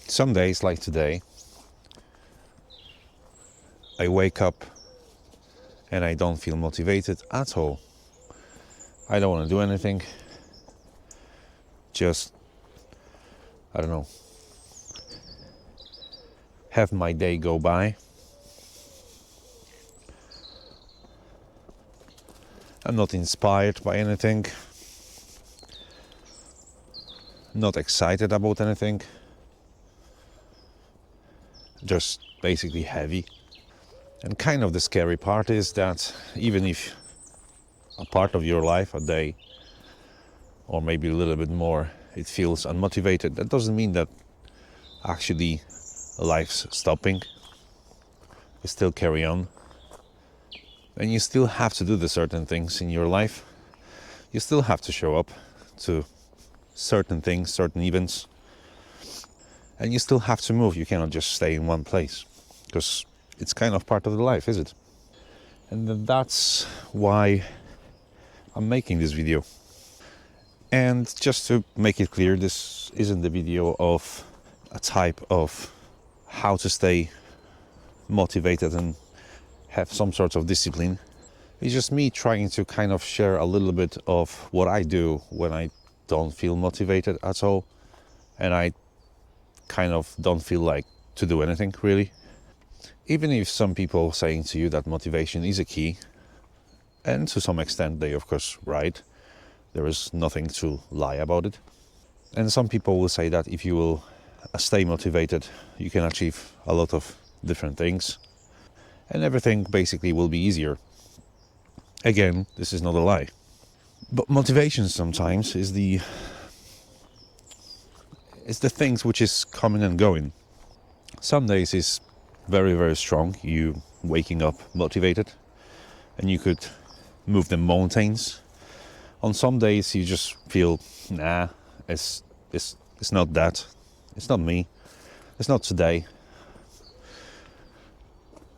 Some days like today, I wake up and I don't feel motivated at all. I don't want to do anything. Just, I don't know, have my day go by. I'm not inspired by anything. Not excited about anything. Just basically heavy. And kind of the scary part is that even if a part of your life, a day, or maybe a little bit more, it feels unmotivated, that doesn't mean that actually life's stopping. You still carry on. And you still have to do the certain things in your life. You still have to show up to certain things, certain events. And you still have to move. You cannot just stay in one place. Because it's kind of part of the life, is it? And that's why I'm making this video. And just to make it clear, this isn't the video of a type of how to stay motivated and have some sort of discipline. It's just me trying to kind of share a little bit of what I do when I don't feel motivated at all, and I kind of don't feel like to do anything really. Even if some people saying to you that motivation is a key, and to some extent they of course right, there is nothing to lie about it. And some people will say that if you will stay motivated, you can achieve a lot of different things and everything basically will be easier. Again, this is not a lie. But motivation sometimes is the things which is coming and going. Some days is very, very strong. You waking up motivated and you could move the mountains. On some days you just feel, nah, it's not that. It's not me. It's not today.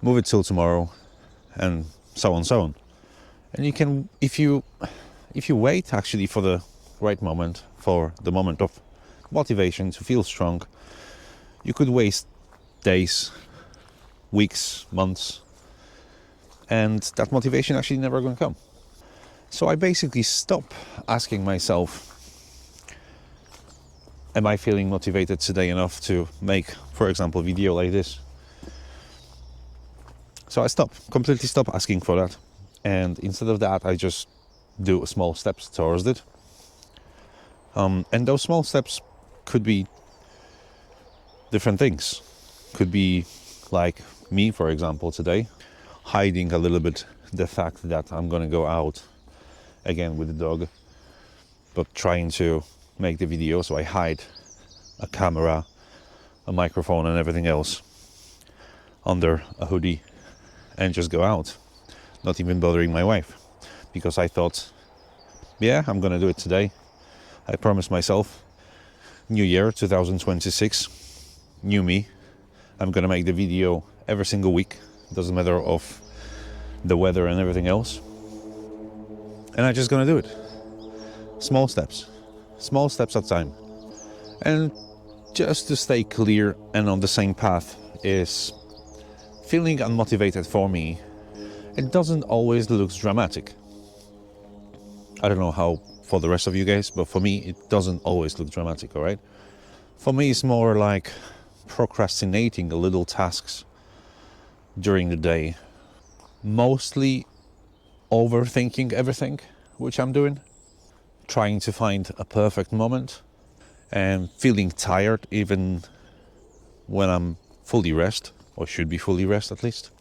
Move it till tomorrow, and so on, so on. And you can, if you wait actually for the right moment, for the moment of motivation to feel strong, you could waste days, weeks, months, and that motivation actually never going to come. So I basically stop asking myself, am I feeling motivated today enough to make, for example, a video like this? So I completely stop asking for that. And instead of that, I just do small steps towards it. And those small steps could be different things. Could be like me, for example, today, hiding a little bit the fact that I'm going to go out again with the dog, but trying to make the video. So I hide a camera, a microphone and everything else under a hoodie and just go out, not even bothering my wife, because I thought, yeah, I'm gonna do it today. I promised myself, new year 2026, new me, I'm gonna make the video every single week, doesn't matter of the weather and everything else, and I'm just gonna do it. Small steps at a time. And just to stay clear and on the same path is feeling unmotivated for me. It doesn't always look dramatic. I don't know how for the rest of you guys, but for me it doesn't always look dramatic, all right? For me it's more like procrastinating a little tasks during the day. Mostly overthinking everything which I'm doing. Trying to find a perfect moment and feeling tired even when I'm fully rested, or should be fully rested at least.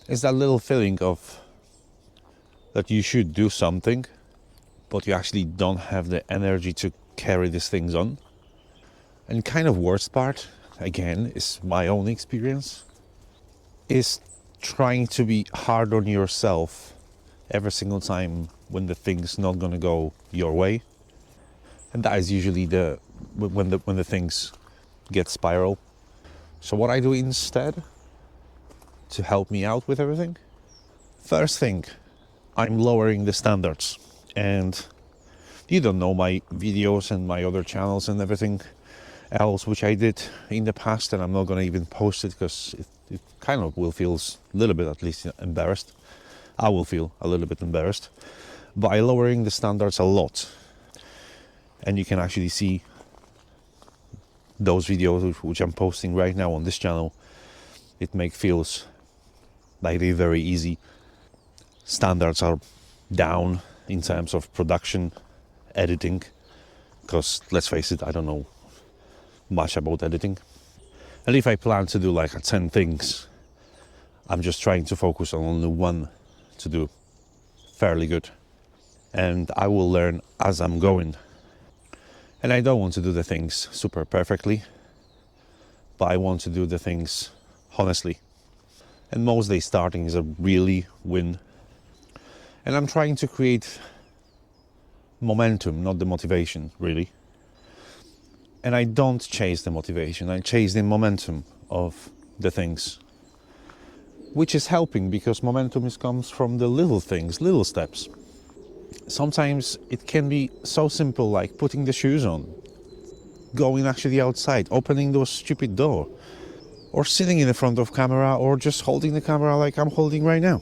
It's that little feeling of that you should do something, but you actually don't have the energy to carry these things on. And kind of worst part, again, is my own experience, is trying to be hard on yourself every single time when the thing's not gonna go your way. And that is usually when the things get spiral. So what I do instead to help me out with everything, first thing, I'm lowering the standards. And you don't know my videos and my other channels and everything, else which I did in the past, and I'm not going to even post it because it kind of will feel a little bit, at least, embarrassed. I will feel a little bit embarrassed by lowering the standards a lot. And you can actually see those videos which I'm posting right now on this channel. It feels like they're very easy. Standards are down in terms of production, editing, because let's face it, I don't know much about editing. And if I plan to do like 10 things, I'm just trying to focus on only one to do fairly good. And I will learn as I'm going. And I don't want to do the things super perfectly, but I want to do the things honestly. And most days starting is a really win. And I'm trying to create momentum, not the motivation, really. And I don't chase the motivation, I chase the momentum of the things, which is helping because momentum comes from the little things, little steps. Sometimes it can be so simple, like putting the shoes on, going actually outside, opening those stupid door, or sitting in the front of camera, or just holding the camera like I'm holding right now.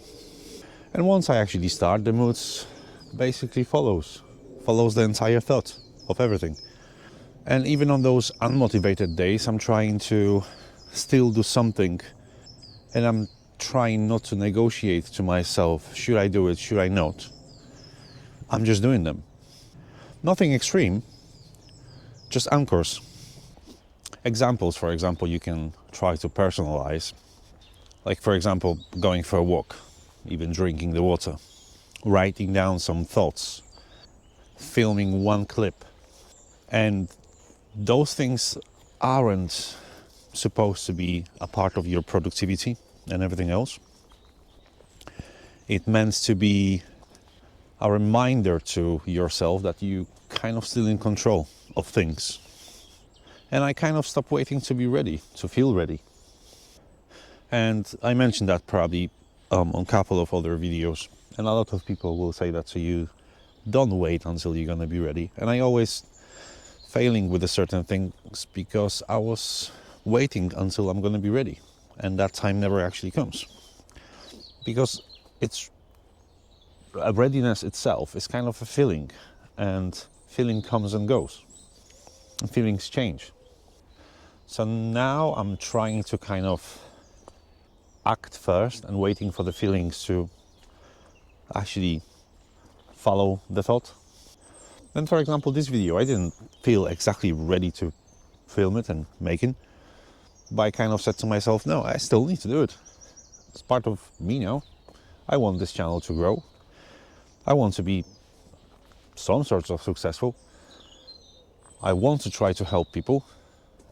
And once I actually start, the moods basically follows the entire thought of everything. And even on those unmotivated days, I'm trying to still do something, and I'm trying not to negotiate to myself, should I do it, should I not? I'm just doing them. Nothing extreme, just anchors. Examples, for example, you can try to personalize. Like, for example, going for a walk, even drinking the water, writing down some thoughts, filming one clip. And those things aren't supposed to be a part of your productivity and everything else. It meant to be a reminder to yourself that you kind of still in control of things. And I kind of stopped waiting to be ready, to feel ready. And I mentioned that probably on a couple of other videos. And a lot of people will say that to you, don't wait until you're gonna be ready. And I always failing with a certain things because I was waiting until I'm gonna be ready. And that time never actually comes. Because it's a readiness itself is kind of a feeling, and feeling comes and goes, and feelings change. So now I'm trying to kind of act first and waiting for the feelings to actually follow the thought. Then, for example, this video, I didn't feel exactly ready to film it and make it, but I kind of said to myself, no, I still need to do it. It's part of me now. I want this channel to grow. I want to be some sorts of successful. I want to try to help people,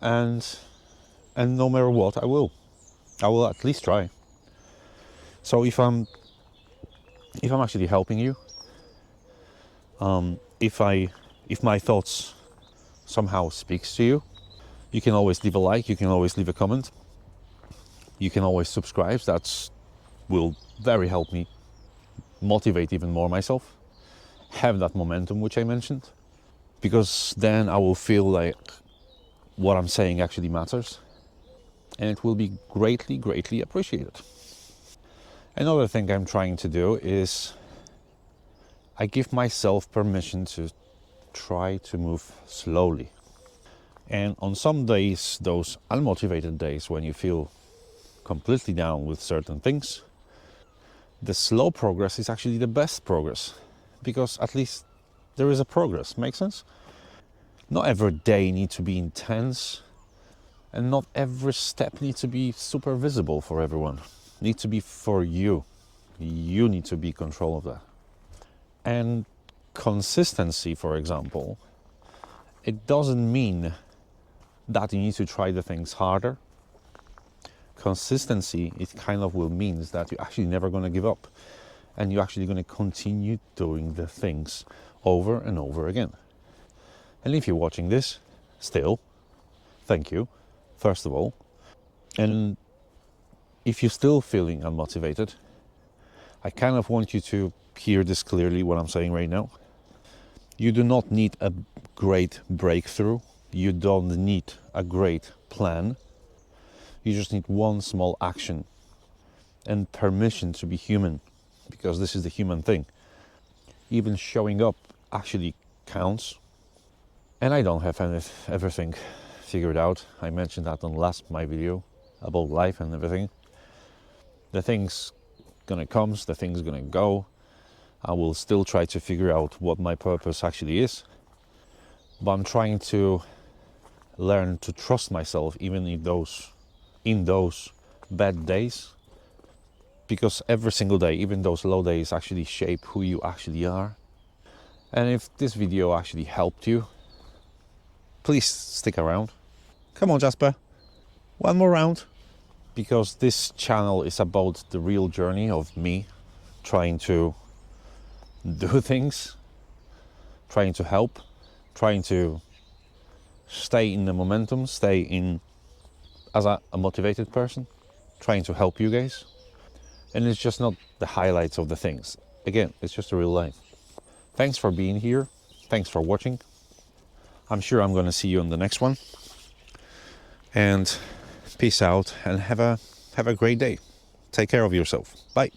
and no matter what, I will at least try. So if I'm actually helping you, if my thoughts somehow speaks to you, you can always leave a like, you can always leave a comment, you can always subscribe. That will very help me motivate even more myself, have that momentum which I mentioned, because then I will feel like what I'm saying actually matters, and it will be greatly appreciated. Another thing I'm trying to do is I give myself permission to try to move slowly. And on some days, those unmotivated days when you feel completely down with certain things, the slow progress is actually the best progress, because at least there is a progress. Make sense? Not every day needs to be intense, and not every step needs to be super visible for everyone. It needs to be for you. You need to be in control of that. And consistency, for example, it doesn't mean that you need to try the things harder. Consistency, it kind of will means that you're actually never going to give up, and you're actually going to continue doing the things over and over again. And if you're watching this still, thank you, first of all. And if you're still feeling unmotivated, I kind of want you to hear this clearly, what I'm saying right now. You do not need a great breakthrough You don't need a great plan. You just need one small action and permission to be human, because this is the human thing. Even showing up actually counts. And I don't have everything figured out. I mentioned that on my video about life and everything. The thing's gonna come, the thing's gonna go. I will still try to figure out what my purpose actually is. But I'm trying to learn to trust myself even in those bad days. Because every single day, even those low days, actually shape who you actually are. And if this video actually helped you, please stick around. Come on, Jasper. One more round. Because this channel is about the real journey of me trying to do things, trying to help, trying to stay in the momentum, stay in as a motivated person, trying to help you guys. And it's just not the highlights of the things. Again, it's just a real life. Thanks for being here. Thanks for watching. I'm sure I'm going to see you on the next one. And peace out and have a great day. Take care of yourself. Bye.